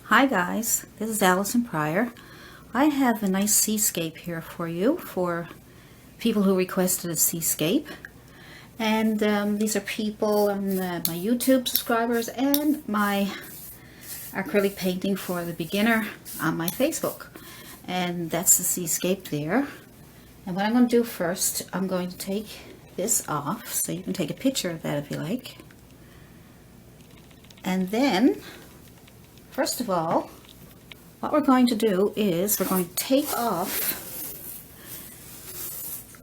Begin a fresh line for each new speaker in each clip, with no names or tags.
Hi guys, this is Allison Pryor. I have a nice seascape here for you for people who requested a seascape. And these are people and my YouTube subscribers and my acrylic painting for the beginner on my Facebook. And that's the seascape there. And what I'm going to do first, I'm going to take this off, so you can take a picture of that if you like. And then, first of all, what we're going to do is we're going to take off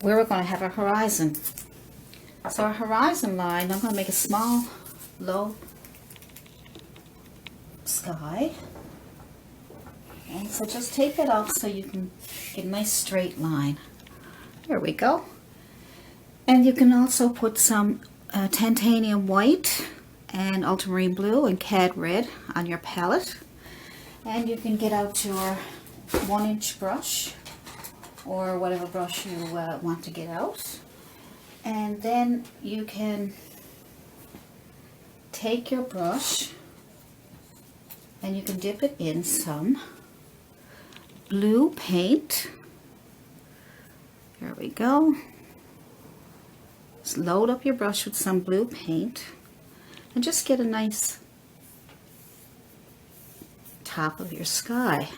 where we're going to have our horizon. So our horizon line, I'm going to make a small, low sky. And so just take that off so you can get a nice straight line. There we go. And you can also put some titanium white and ultramarine blue and cad red on your palette. And you can get out your 1-inch brush or whatever brush you want to get out. And then you can take your brush and you can dip it in some blue paint. There we go. Just load up your brush with some blue paint and just get a nice top of your sky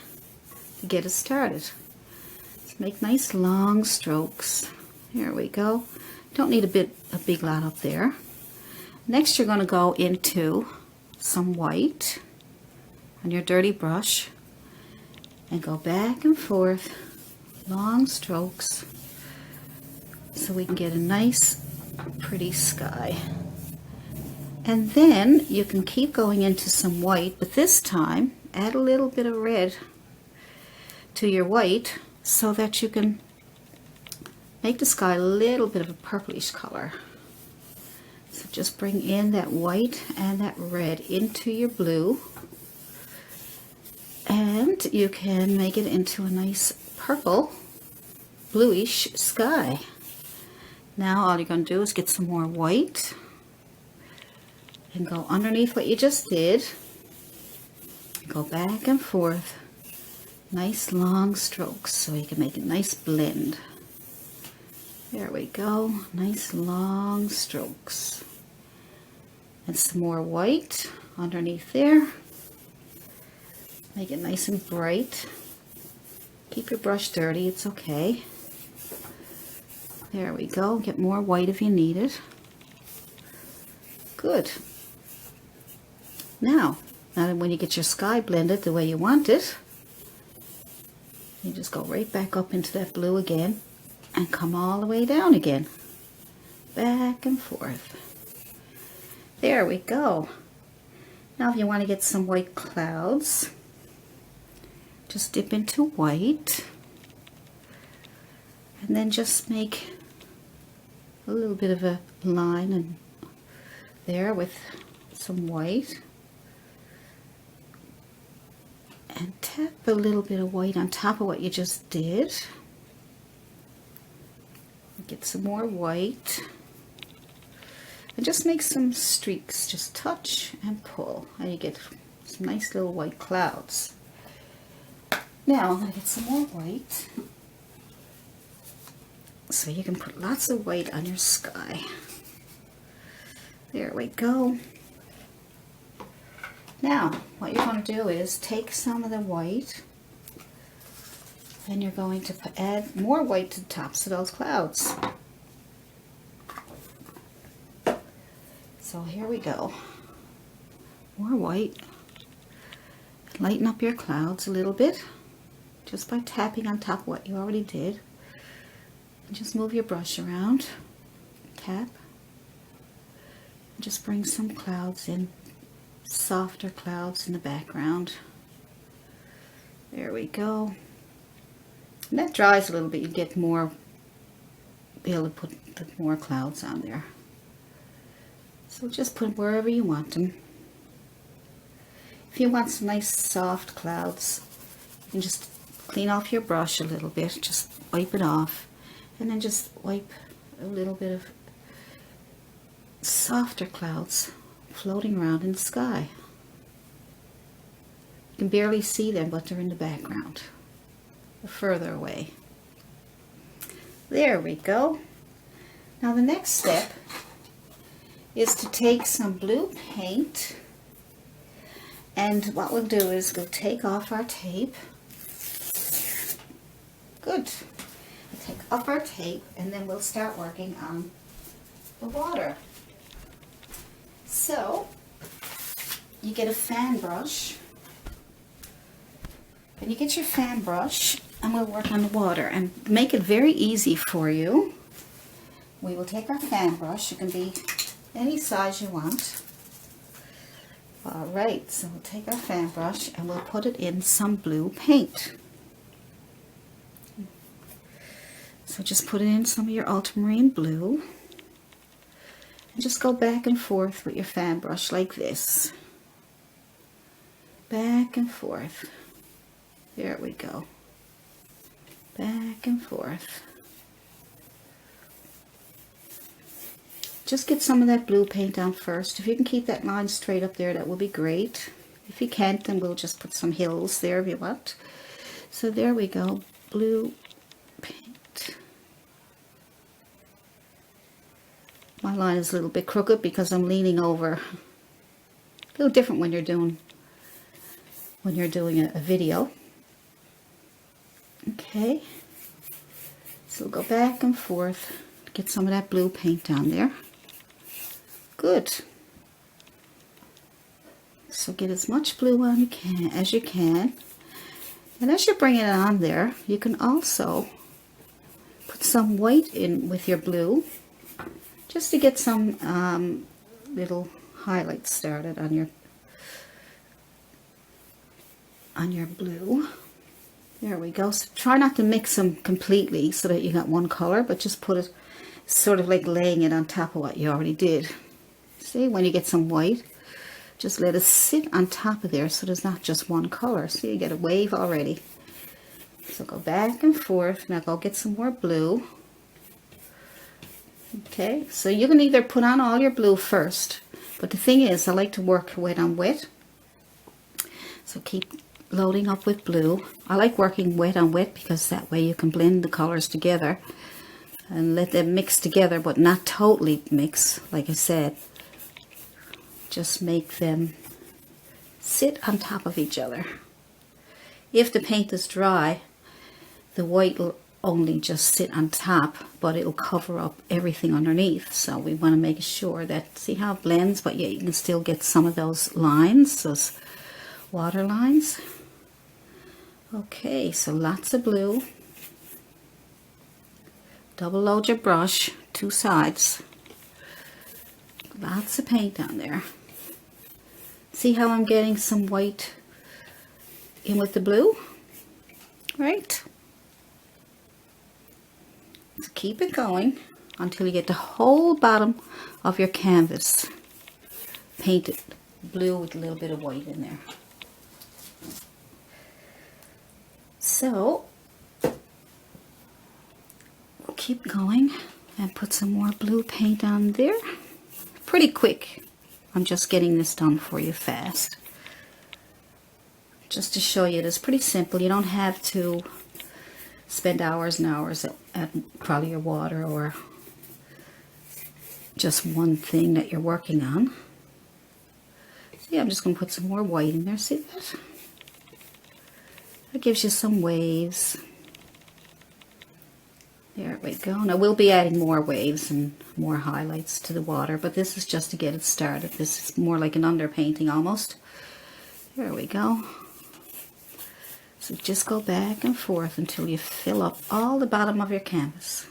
to get it started. Just make nice long strokes. Here we go. Don't need a big lot up there. Next you're going to go into some white on your dirty brush and go back and forth, long strokes, so we can get a nice pretty sky. And then you can keep going into some white, but this time add a little bit of red to your white so that you can make the sky a little bit of a purplish color. So just bring in that white and that red into your blue, and you can make it into a nice purple bluish sky. Now all you're going to do is get some more white and go underneath what you just did. Go back and forth, nice long strokes so you can make a nice blend. There we go, nice long strokes. And some more white underneath there. Make it nice and bright. Keep your brush dirty, it's okay. There we go, get more white if you need it. Good. Now when you get your sky blended the way you want it, you just go right back up into that blue again and come all the way down again. Back and forth. There we go. Now if you want to get some white clouds, just dip into white and then just make a little bit of a line and there with some white. And tap a little bit of white on top of what you just did. Get some more white. And just make some streaks. Just touch and pull. And you get some nice little white clouds. Now I'm going to get some more white. So you can put lots of white on your sky. There we go. Now, what you're going to do is take some of the white and you're going to add more white to the tops of those clouds. So here we go. More white. Lighten up your clouds a little bit just by tapping on top of what you already did. And just move your brush around. Tap. And just bring some clouds in. Softer clouds in the background. There we go. And that dries a little bit, you get more, be able to put more clouds on there. So just put wherever you want them. If you want some nice soft clouds, you can just clean off your brush a little bit, just wipe it off, and then just wipe a little bit of softer clouds floating around in the sky. You can barely see them, but they're in the background. They're further away. There we go. Now the next step is to take some blue paint, and what we'll do is we'll take off our tape. Good. We'll take off our tape and then we'll start working on the water. So you get a fan brush, and you get your fan brush, and we'll work on the water and make it very easy for you. We will take our fan brush. It can be any size you want. Alright, so we'll take our fan brush and we'll put it in some blue paint. So just put it in some of your ultramarine blue. And just go back and forth with your fan brush like this. Back and forth. There we go. Back and forth. Just get some of that blue paint down first. If you can keep that line straight up there, that will be great. If you can't, then we'll just put some hills there if you want. So there we go. Blue paint. My line is a little bit crooked because I'm leaning over. A little different when you're doing a video. Okay. So we'll go back and forth. Get some of that blue paint down there. Good. So get as much blue on as you can. And as you're bringing it on there, you can also put some white in with your blue, just to get some little highlights started on your blue. There we go. So try not to mix them completely so that you got one color, but just put it sort of like laying it on top of what you already did. See, when you get some white, just let it sit on top of there so there's not just one color. See, you get a wave already. So go back and forth. Now go get some more blue. Okay, so you can either put on all your blue first, but the thing is, I like to work wet on wet. So keep loading up with blue. I like working wet on wet because that way you can blend the colors together and let them mix together, but not totally mix, like I said. Just make them sit on top of each other. If the paint is dry, the white will only just sit on top, but it'll cover up everything underneath. So we want to make sure that, see how it blends, but yet you can still get some of those lines, those water lines. Okay, so lots of blue. Double load your brush, two sides. Lots of paint down there. See how I'm getting some white in with the blue? Right? So keep it going until you get the whole bottom of your canvas painted blue with a little bit of white in there. So we'll keep going and put some more blue paint on there. Pretty quick. I'm just getting this done for you fast. Just to show you, it is pretty simple. You don't have to spend hours and hours at probably your water or just one thing that you're working on. See, I'm just going to put some more white in there. See that? That gives you some waves. There we go. Now we'll be adding more waves and more highlights to the water, but this is just to get it started. This is more like an underpainting almost. There we go. So just go back and forth until you fill up all the bottom of your canvas.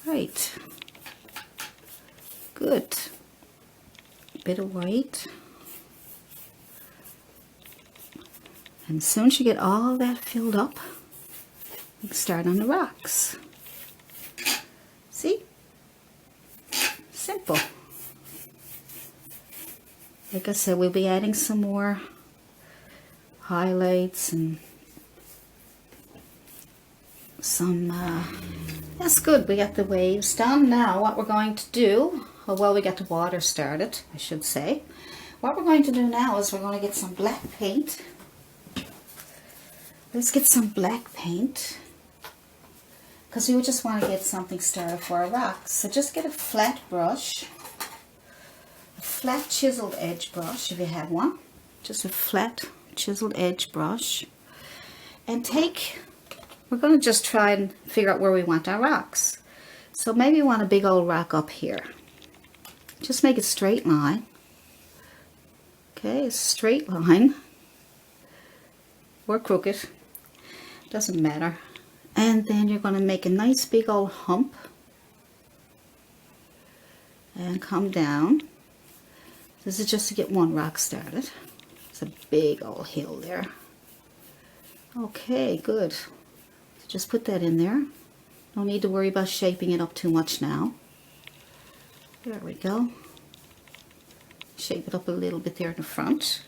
Right. Good. Bit of white. And as soon as you get all that filled up, you can start on the rocks. See? Simple. Like I said, we'll be adding some more highlights and some, that's good. We got the waves done. Now what we're going to do, well, we got the water started, I should say. what we're going to do now is we're going to get some black paint. Let's get some black paint, because we just want to get something started for our rocks. So just get a flat brush, a flat chiseled edge brush if you have one, just a flat chiseled edge brush, and we're going to just try and figure out where we want our rocks. So maybe you want a big old rock up here. Just make a straight line. Okay, a straight line, or crooked, doesn't matter. And then you're going to make a nice big old hump and come down. This is just to get one rock started. It's a big old hill there. Okay, good. So just put that in there. No need to worry about shaping it up too much now. There we go. Shape it up a little bit there in the front.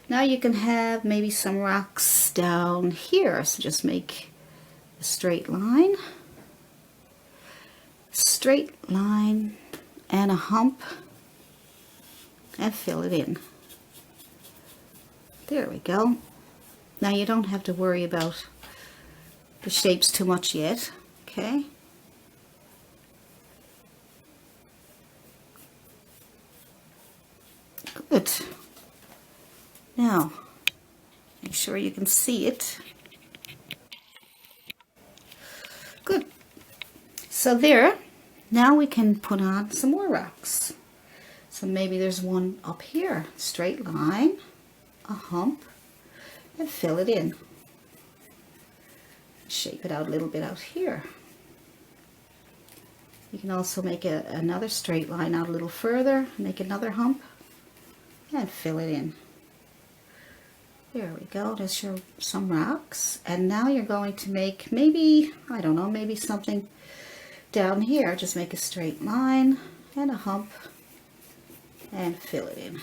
Now you can have maybe some rocks down here. So just make a straight line, and a hump, and fill it in. There we go. Now you don't have to worry about the shapes too much yet. Okay. Good. Now, make sure you can see it. Good. So there, now we can put on some more rocks. So maybe there's one up here. Straight line, a hump, and fill it in. Shape it out a little bit out here. You can also make another straight line out a little further, make another hump, and fill it in. There we go. There's some rocks. And now you're going to make maybe, I don't know, maybe something down here. Just make a straight line and a hump and fill it in.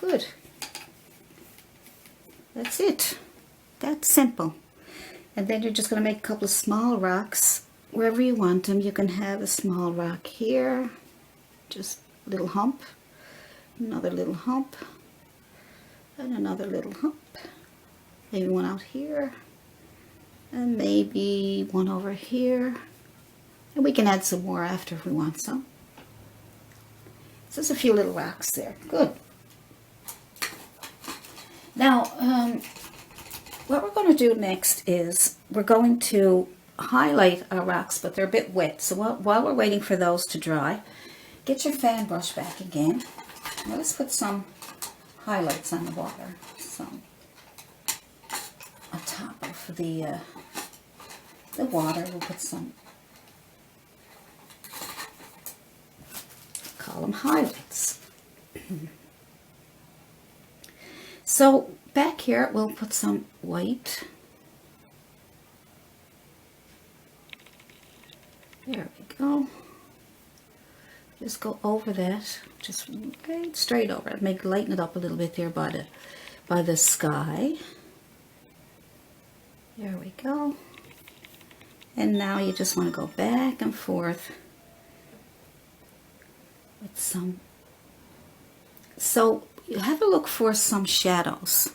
Good. That's it. That's simple. And then you're just going to make a couple of small rocks wherever you want them. You can have a small rock here, just a little hump, another little hump, and another little hump. Maybe one out here, and maybe one over here. And we can add some more after if we want some. So there's a few little rocks there. Good. Now, what we're going to do next is we're going to highlight our rocks, but they're a bit wet. So while we're waiting for those to dry, get your fan brush back again. Now let's put some highlights on the water. So on top of the water, we'll put some, call them highlights. So back here, we'll put some white. There we go. Just go over that, just right straight over it. Lighten it up a little bit there by the sky. There we go. And now you just want to go back and forth with some. So you have a look for some shadows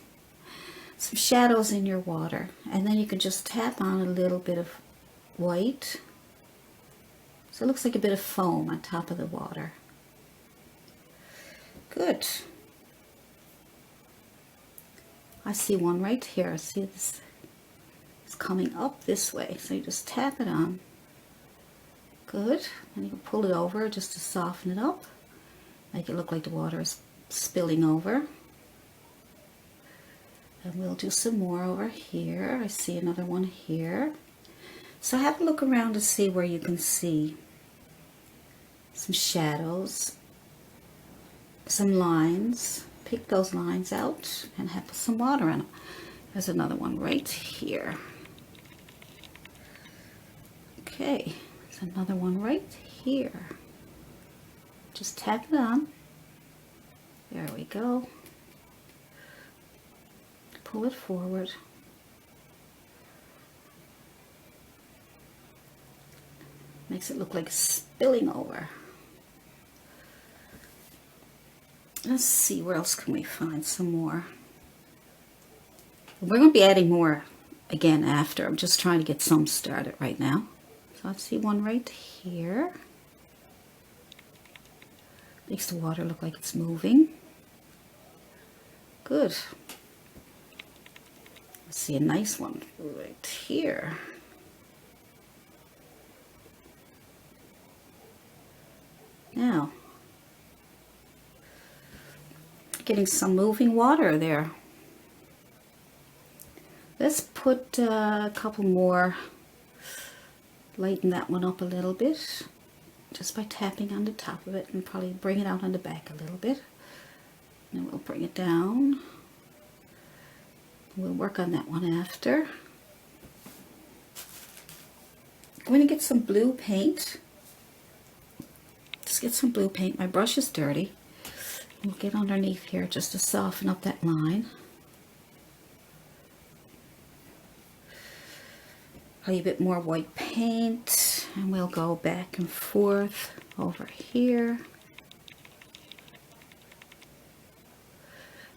in your water, and then you can just tap on a little bit of white. So it looks like a bit of foam on top of the water. Good. I see one right here. See this? It's coming up this way. So you just tap it on. Good. And you can pull it over just to soften it up. Make it look like the water is spilling over. And we'll do some more over here. I see another one here. So have a look around to see where you can see some shadows, some lines. Pick those lines out and have some water in them. There's another one right here. Okay, there's another one right here. Just tap it on. There we go. Pull it forward. Makes it look like spilling over. Let's see, where else can we find some more? We're going to be adding more again after. I'm just trying to get some started right now. So let's see one right here. Makes the water look like it's moving. Good. Let's see a nice one right here. Now, getting some moving water there. Let's put a couple more, lighten that one up a little bit, just by tapping on the top of it, and probably bring it out on the back a little bit. And we'll bring it down. We'll work on that one after. I'm going to get some blue paint. Just get some blue paint. My brush is dirty. We'll get underneath here just to soften up that line. A little bit more white paint, and we'll go back and forth over here.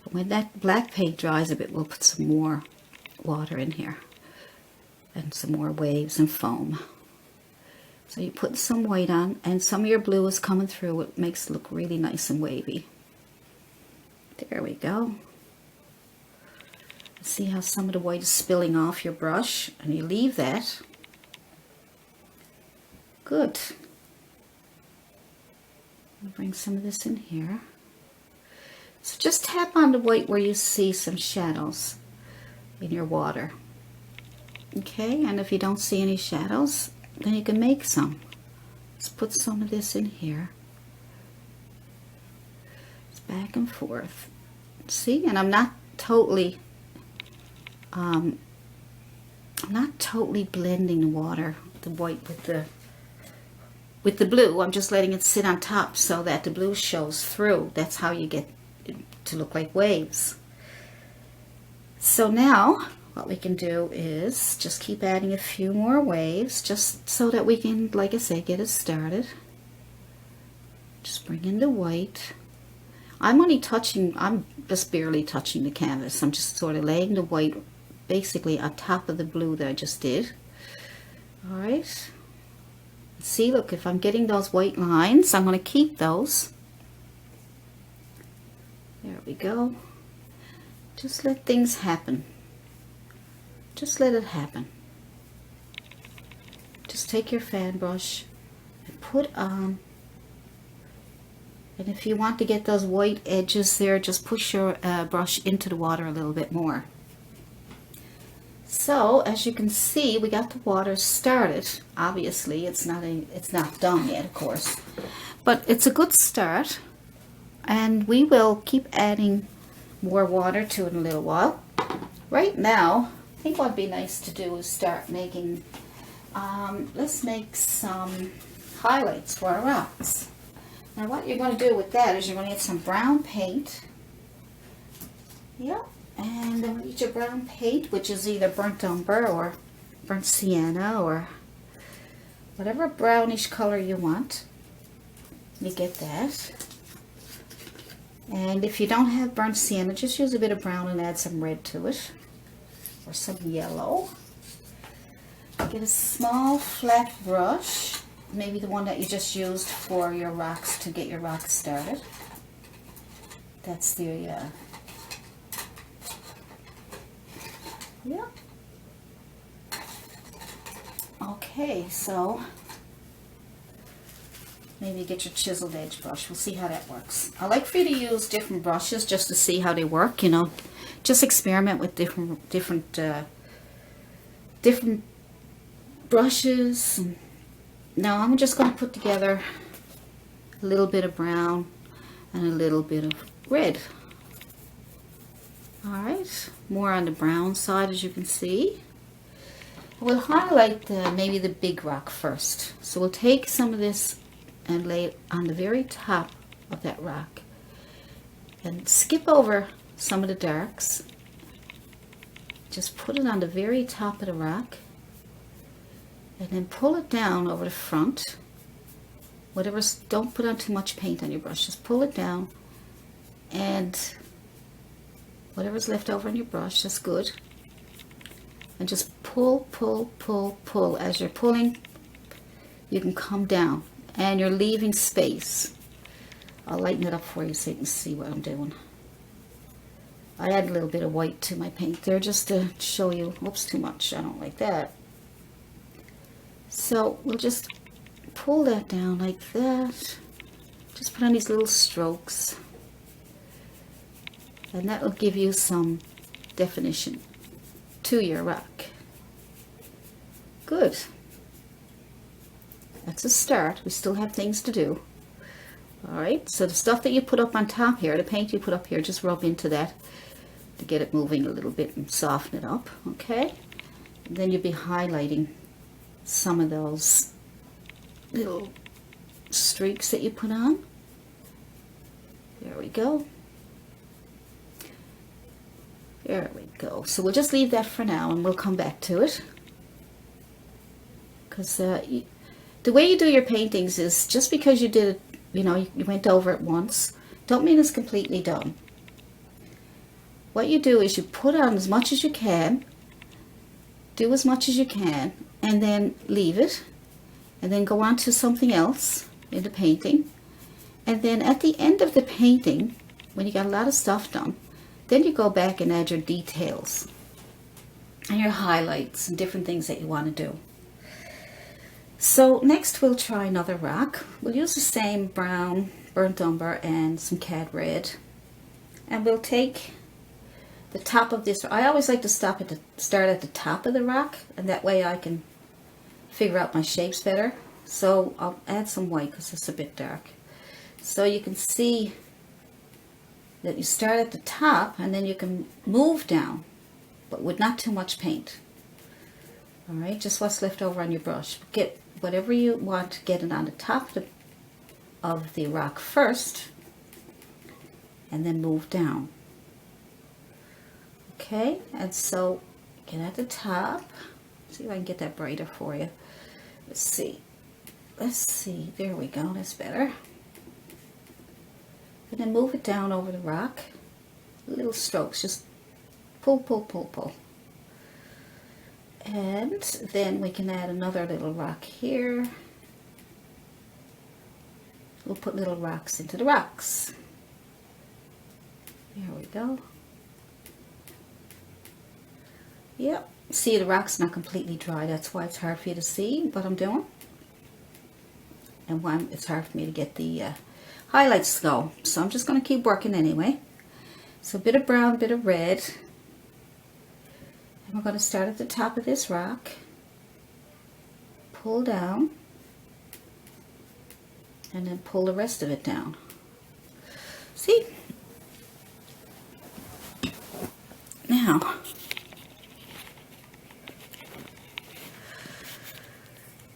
When that black paint dries a bit, we'll put some more water in here and some more waves and foam. So you put some white on, and some of your blue is coming through. It makes it look really nice and wavy. There we go. See how some of the white is spilling off your brush, and you leave that. Good. I'll bring some of this in here. So just tap on the white where you see some shadows in your water. Okay, and if you don't see any shadows, then you can make some. Let's put some of this in here. It's back and forth. See, and I'm not totally blending the water, the white with the blue. I'm just letting it sit on top so that the blue shows through. That's how you get it to look like waves. So now what we can do is just keep adding a few more waves, just so that we can, like I say, get it started. Just bring in the white. I'm just barely touching the canvas. I'm just sort of laying the white basically on top of the blue that I just did. All right. See, look, if I'm getting those white lines, I'm going to keep those. There we go. Just let things happen. Just let it happen. Just take your fan brush and put on. And if you want to get those white edges there, just push your brush into the water a little bit more. So as you can see, we got the water started. Obviously, it's not done yet, of course, but it's a good start. And we will keep adding more water to it in a little while. Right now, I think what'd be nice to do is start making. Let's make some highlights for our rocks. Now, what you're going to do with that is you're going to get some brown paint. Yep. And then we get your brown paint, which is either burnt umber or burnt sienna or whatever brownish color you want. You get that. And if you don't have burnt sienna, just use a bit of brown and add some red to it, or some yellow. Get a small flat brush, maybe the one that you just used for your rocks to get your rocks started. That's the yeah. Okay, so maybe get your chiseled edge brush. We'll see how that works. I like for you to use different brushes just to see how they work, you know. Just experiment with different brushes. Now I'm just going to put together a little bit of brown and a little bit of red. Alright, more on the brown side, as you can see. We'll highlight maybe the big rock first. So we'll take some of this and lay it on the very top of that rock. And skip over some of the darks. Just put it on the very top of the rock. And then pull it down over the front. Don't put on too much paint on your brush. Just pull it down and whatever's left over on your brush, that's good. And just pull, pull, pull, pull. As you're pulling, you can come down, and you're leaving space. I'll lighten it up for you so you can see what I'm doing. I add a little bit of white to my paint there just to show you. Oops, too much. I don't like that. So we'll just pull that down like that. Just put on these little strokes. And that will give you some definition to your rock. Good. That's a start. We still have things to do. Alright, so the stuff that you put up on top here, the paint you put up here, just rub into that to get it moving a little bit and soften it up, okay? And then you'll be highlighting some of those little streaks that you put on. There we go. There we go. So we'll just leave that for now and we'll come back to it. Because the way you do your paintings is just because you did it, you know, you went over it once, don't mean it's completely done. What you do is you put on as much as you can, do as much as you can, and then leave it, and then go on to something else in the painting. And then at the end of the painting, when you got a lot of stuff done, then you go back and add your details and your highlights and different things that you want to do. So next we'll try another rock. We'll use the same brown, burnt umber, and some cad red. And we'll take the top of this. I always like to start at the top of the rock, and that way I can figure out my shapes better. So I'll add some white because it's a bit dark. So you can see that you start at the top and then you can move down, but with not too much paint. Alright, just what's left over on your brush. Get whatever you want to get it on the top of the rock first, and then move down. Okay, and so get at the top. See if I can get that brighter for you. Let's see. There we go. That's better. And then move it down over the rock. Little strokes. Just pull, pull, pull, pull. And then we can add another little rock here. We'll put little rocks into the rocks. There we go. Yep. See, the rock's not completely dry. That's why it's hard for you to see what I'm doing. And why it's hard for me to get the highlights to go. So I'm just going to keep working anyway. So a bit of brown, a bit of red. And we're going to start at the top of this rock. Pull down. And then pull the rest of it down. See? Now,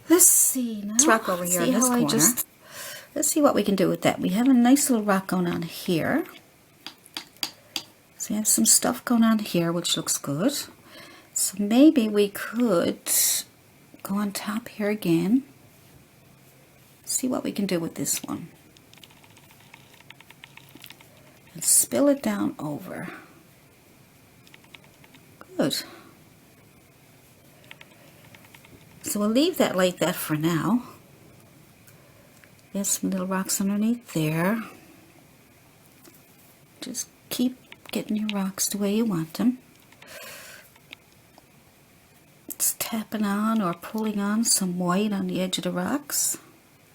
let's see now. This rock over here in this corner. Let's see what we can do with that. We have a nice little rock going on here. So we have some stuff going on here, which looks good. So maybe we could go on top here again. See what we can do with this one. And spill it down over. Good. So we'll leave that like that for now. There's some little rocks underneath there. Just keep getting your rocks the way you want them. It's tapping on or pulling on some white on the edge of the rocks.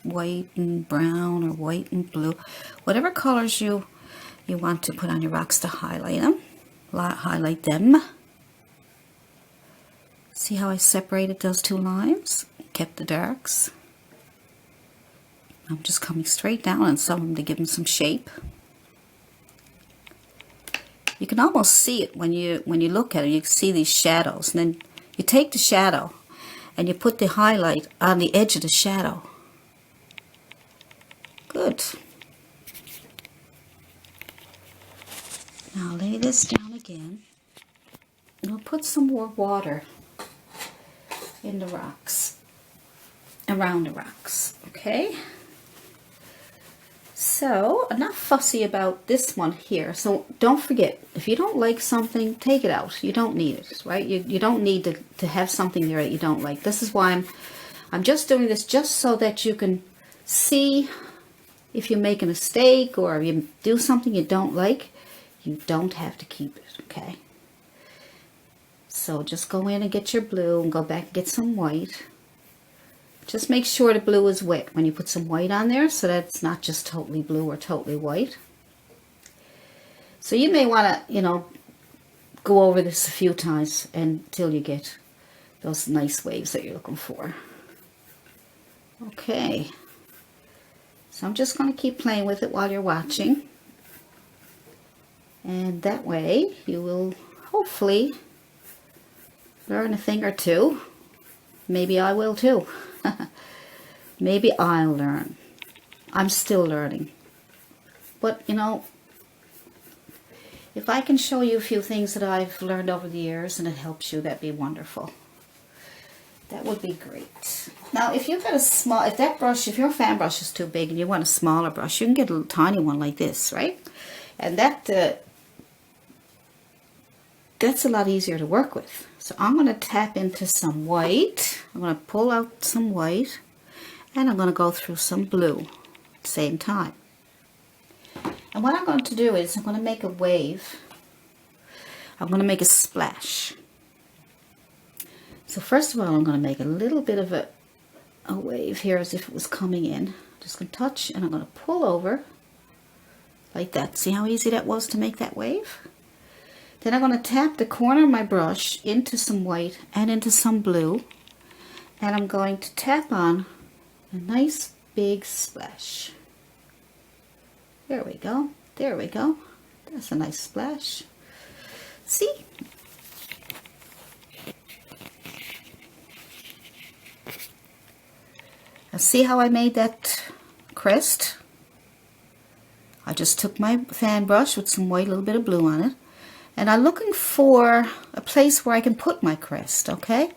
White and brown or white and blue. Whatever colors you want to put on your rocks to highlight them. Highlight them. See how I separated those two lines? Kept the darks. I'm just coming straight down on some of them to give them some shape. You can almost see it when you look at it. You can see these shadows. And then you take the shadow and you put the highlight on the edge of the shadow. Good. Now lay this down again. And we'll put some more water in the rocks, around the rocks, okay? So I'm not fussy about this one here. So don't forget, if you don't like something, take it out. You don't need it, right? You don't need to have something there that you don't like. This is why I'm just doing this, just so that you can see if you make a mistake or if you do something you don't like, you don't have to keep it, okay? So just go in and get your blue and go back and get some white. Just make sure the blue is wet when you put some white on there, so that it's not just totally blue or totally white. So you may want to, you know, go over this a few times until you get those nice waves that you're looking for. Okay. So I'm just going to keep playing with it while you're watching. And that way you will hopefully learn a thing or two. Maybe I will too. Maybe I'll learn. I'm still learning. But, you know, if I can show you a few things that I've learned over the years and it helps you, that'd be wonderful. That would be great. Now, if you've got a small, if your fan brush is too big and you want a smaller brush, you can get a little tiny one like this, right? And that's a lot easier to work with. So I'm going to tap into some white. I'm going to pull out some white and I'm going to go through some blue at the same time. And what I'm going to do is I'm going to make a wave. I'm going to make a splash. So first of all, I'm going to make a little bit of a wave here as if it was coming in. I'm just going to touch and I'm going to pull over like that. See how easy that was to make that wave? Then I'm going to tap the corner of my brush into some white and into some blue. And I'm going to tap on a nice big splash. There we go. There we go. That's a nice splash. See? Now see how I made that crest? I just took my fan brush with some white, a little bit of blue on it. And I'm looking for a place where I can put my crest, okay?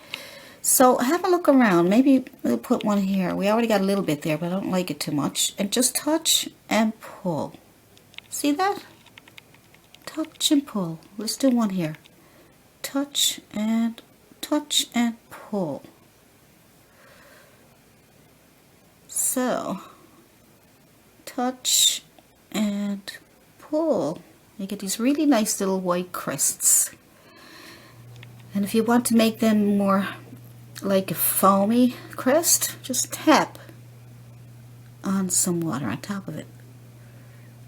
So have a look around. Maybe we'll put one here. We already got a little bit there, but I don't like it too much. And just touch and pull. See that? Touch and pull. Let's do one here. Touch and pull. So, touch and pull. You get these really nice little white crests. And if you want to make them more like a foamy crest, just tap on some water on top of it.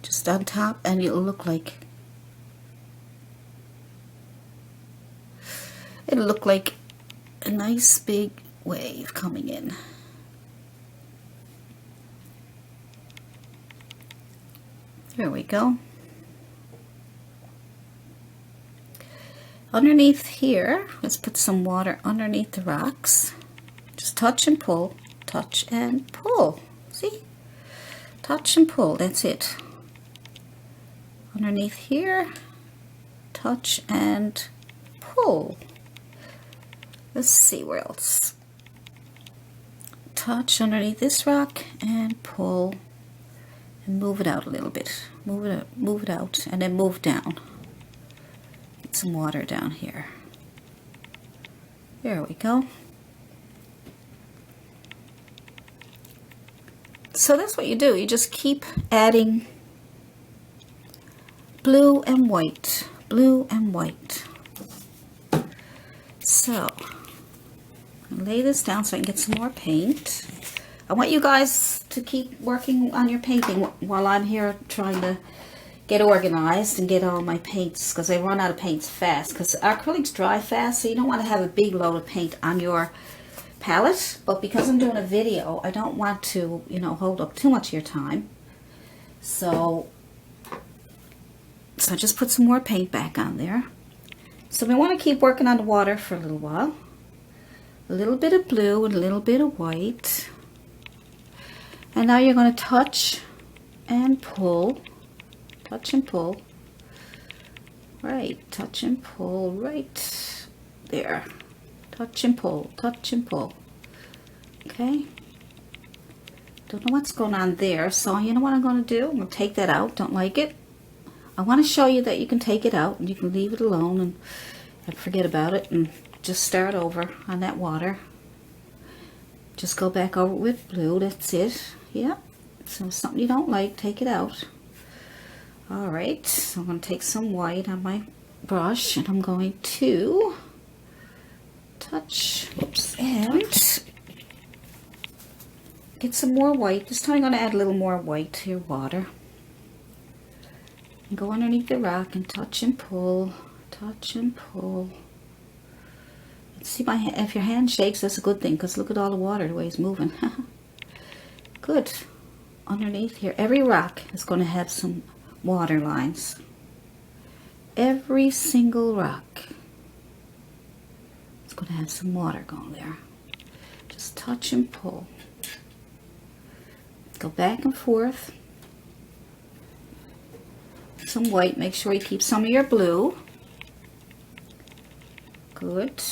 Just on top, and it'll look like a nice big wave coming in. There we go. Underneath here, let's put some water underneath the rocks. Just touch and pull, touch and pull. See? Touch and pull, that's it. Underneath here, touch and pull. Let's see where else. Touch underneath this rock and pull and move it out a little bit. Move it out, and then move down. Some water down here. There we go. So that's what you do. You just keep adding blue and white, blue and white. So I'll lay this down so I can get some more paint. I want you guys to keep working on your painting while I'm here trying to get organized and get all my paints, because I run out of paints fast, because acrylics dry fast, so you don't want to have a big load of paint on your palette. But because I'm doing a video, I don't want to, you know, hold up too much of your time. So just put some more paint back on there. So we want to keep working on the water for a little while. A little bit of blue and a little bit of white. And now you're going to touch and pull. Touch and pull. Right, touch and pull right there. Touch and pull, touch and pull. Okay. Don't know what's going on there. So you know what I'm going to do? I'm going to take that out. Don't like it. I want to show you that you can take it out and you can leave it alone and forget about it and just start over on that water. Just go back over with blue. That's it. Yeah. So something you don't like, take it out. Alright, so I'm going to take some white on my brush and I'm going to touch, oops, and get some more white. This time I'm going to add a little more white to your water. And go underneath the rock and touch and pull, touch and pull. See, if your hand shakes, that's a good thing, because look at all the water, the way it's moving. Good. Underneath here, every rock is going to have some water lines. Every single rock is going to have some water going there. Just touch and pull. Go back and forth. Some white. Make sure you keep some of your blue. Good.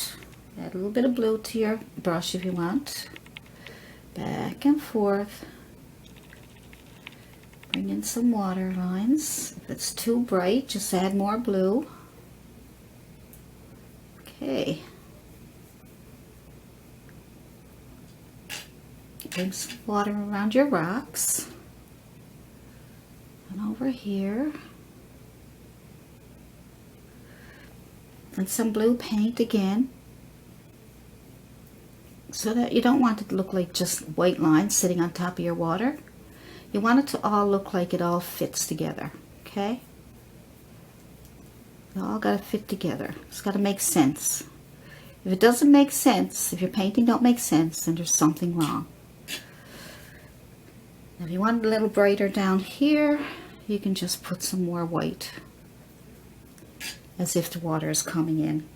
Add a little bit of blue to your brush if you want. Back and forth. Bring in some water lines. If it's too bright, just add more blue. Okay. Bring some water around your rocks. And over here. And some blue paint again. So that you don't want it to look like just white lines sitting on top of your water. You want it to all look like it all fits together, okay? It all got to fit together. It's got to make sense. If it doesn't make sense, if your painting don't make sense, then there's something wrong. If you want it a little brighter down here, you can just put some more white, as if the water is coming in.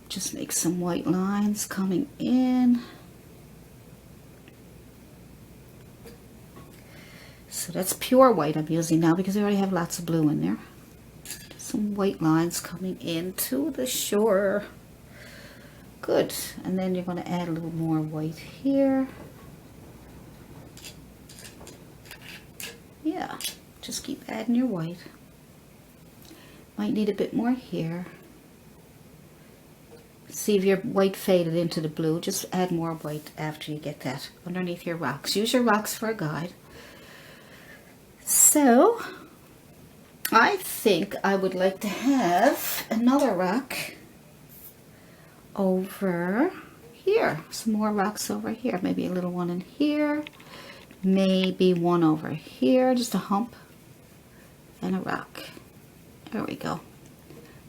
Just make some white lines coming in. So that's pure white I'm using now because I already have lots of blue in there. Some white lines coming into the shore. Good. And then you're going to add a little more white here. Yeah, just keep adding your white. Might need a bit more here. See if your white faded into the blue. Just add more white after you get that underneath your rocks. Use your rocks for a guide. So, I think I would like to have another rock over here. Some more rocks over here. Maybe a little one in here. Maybe one over here. Just a hump and a rock. There we go.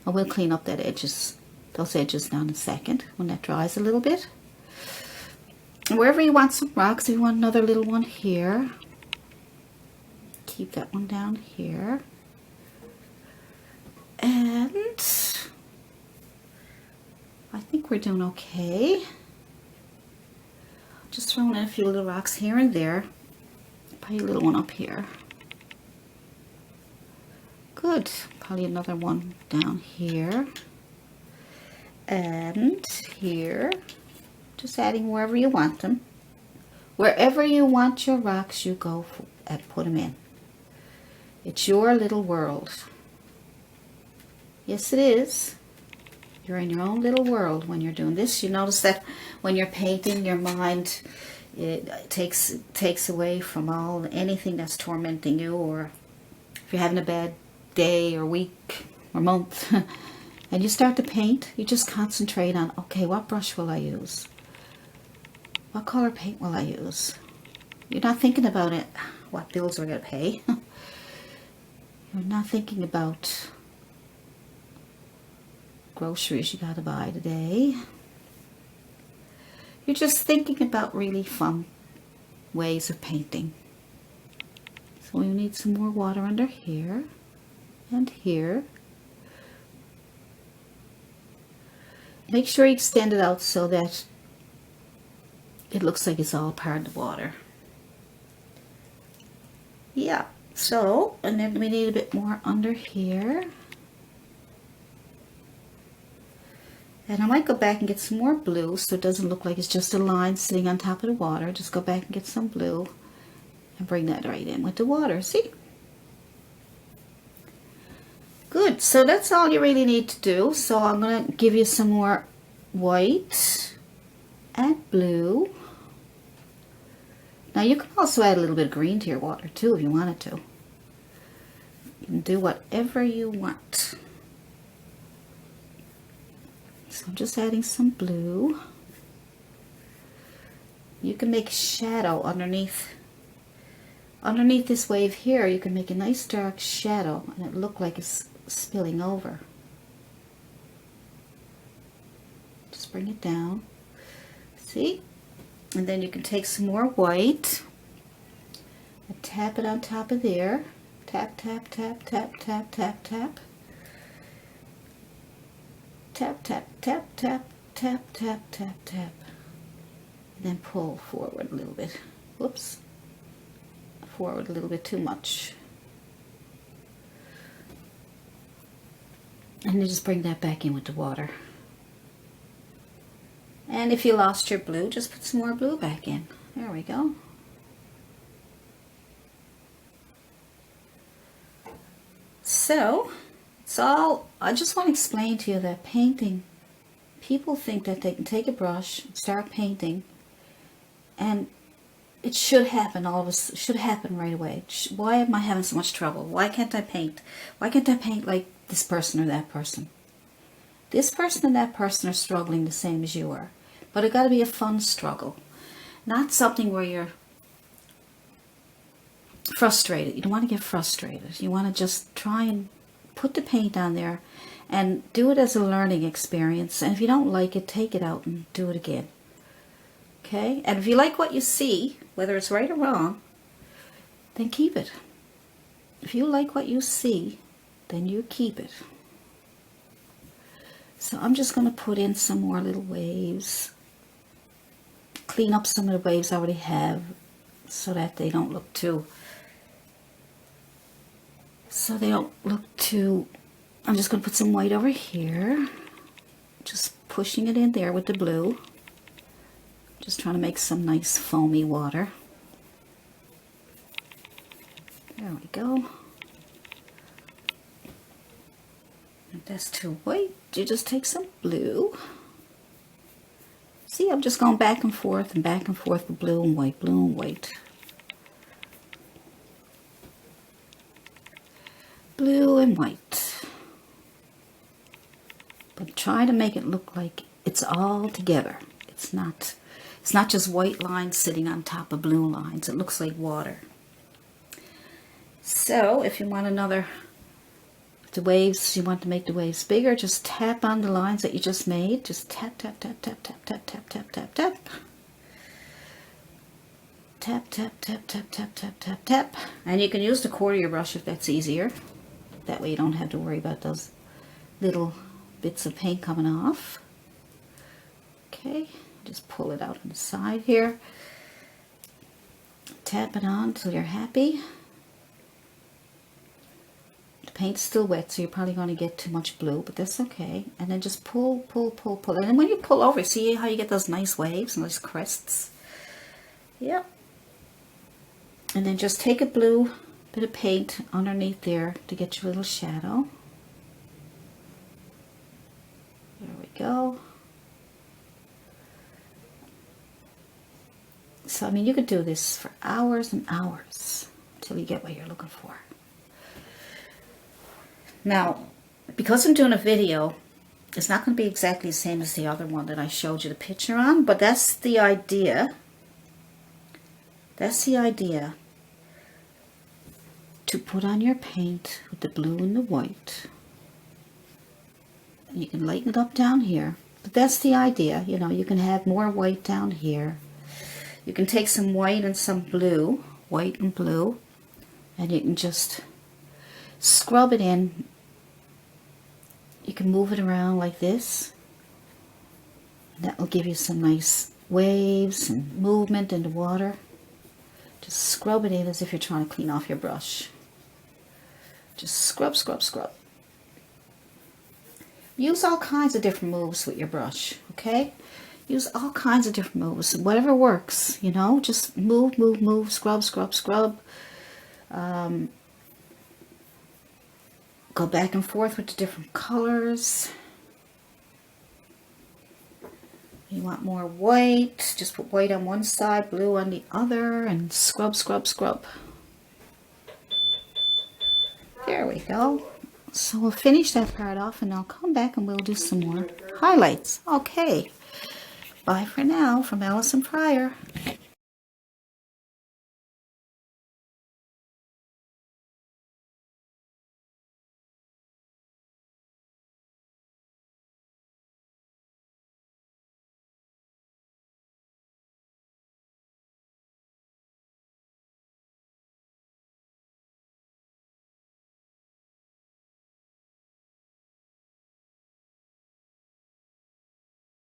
I will clean up those edges now in a second when that dries a little bit. Wherever you want some rocks, if you want another little one here, keep that one down here. And I think we're doing okay. Just throwing in a few little rocks here and there. Probably a little one up here. Good. Probably another one down here. And here. Just adding wherever you want them. Wherever you want your rocks, you go and put them in. It's your little world. Yes, it is. You're in your own little world when you're doing this. You notice that when you're painting, your mind takes away from anything that's tormenting you, or if you're having a bad day or week or month, and you start to paint, you just concentrate on, okay, what brush will I use? What color paint will I use? You're not thinking about it, what bills we're going to pay. You're not thinking about groceries you got to buy today. You're just thinking about really fun ways of painting. So we need some more water under here and here. Make sure you extend it out so that it looks like it's all part of the water. Yeah, so, and then we need a bit more under here. And I might go back and get some more blue so it doesn't look like it's just a line sitting on top of the water. Just go back and get some blue and bring that right in with the water. See? Good. So that's all you really need to do. So I'm going to give you some more white and blue. Now you can also add a little bit of green to your water too if you wanted to. You can do whatever you want. So I'm just adding some blue. You can make a shadow underneath this wave here. You can make a nice dark shadow and it look like it's spilling over. Just bring it down. See? And then you can take some more white and tap it on top of there. Tap, tap, tap, tap, tap, tap, tap. Tap, tap, tap, tap, tap, tap, tap, tap. And then pull forward a little bit. Whoops. Forward a little bit too much. And then just bring that back in with the water. And if you lost your blue, just put some more blue back in. There we go. So, it's all, I just want to explain to you that painting, people think that they can take a brush, start painting, and it should happen should happen right away. Why am I having so much trouble? Why can't I paint? Why can't I paint like this person or that person? This person and that person are struggling the same as you are. But it got to be a fun struggle. Not something where you're frustrated. You don't want to get frustrated. You want to just try and put the paint on there and do it as a learning experience. And if you don't like it, take it out and do it again. Okay? And if you like what you see, whether it's right or wrong, then keep it. If you like what you see, then you keep it. So I'm just going to put in some more little waves. Clean up some of the waves I already have so that they don't look too, I'm just going to put some white over here. Just pushing it in there with the blue. Just trying to make some nice foamy water. There we go. If that's too white, you just take some blue. See, I'm just going back and forth with blue and white, blue and white. Blue and white. But try to make it look like it's all together. It's not just white lines sitting on top of blue lines. It looks like water. So, if you want you want to make the waves bigger, just tap on the lines that you just made. Just tap, tap, tap, tap, tap, tap, tap, tap, tap, tap. Tap, tap, tap, tap, tap, tap, tap, tap. And you can use the corner of your brush if that's easier. That way you don't have to worry about those little bits of paint coming off. Okay, just pull it out on the side here. Tap it on until you're happy. The paint's still wet, so you're probably going to get too much blue, but that's okay. And then just pull, pull, pull, pull. And then when you pull over, see how you get those nice waves and those crests? Yep. And then just take a blue bit of paint underneath there to get your little shadow. There we go. So, I mean, you could do this for hours and hours until you get what you're looking for. Now, because I'm doing a video, it's not going to be exactly the same as the other one that I showed you the picture on, but that's the idea. That's the idea. To put on your paint with the blue and the white. And you can lighten it up down here. But that's the idea. You know, you can have more white down here. You can take some white and some blue, white and blue, and you can just scrub it in. You can move it around like this. That will give you some nice waves and movement in the water. Just scrub it in as if you're trying to clean off your brush. Just scrub, scrub, scrub. Use all kinds of different moves with your brush, okay? Use all kinds of different moves, whatever works, you know, just move, move, move, scrub, scrub, scrub. Go back and forth with the different colors. You want more white, just put white on one side, blue on the other, and scrub, scrub, scrub. There we go. So we'll finish that part off and I'll come back and we'll do some more highlights. Okay. Bye for now from Allison Pryor.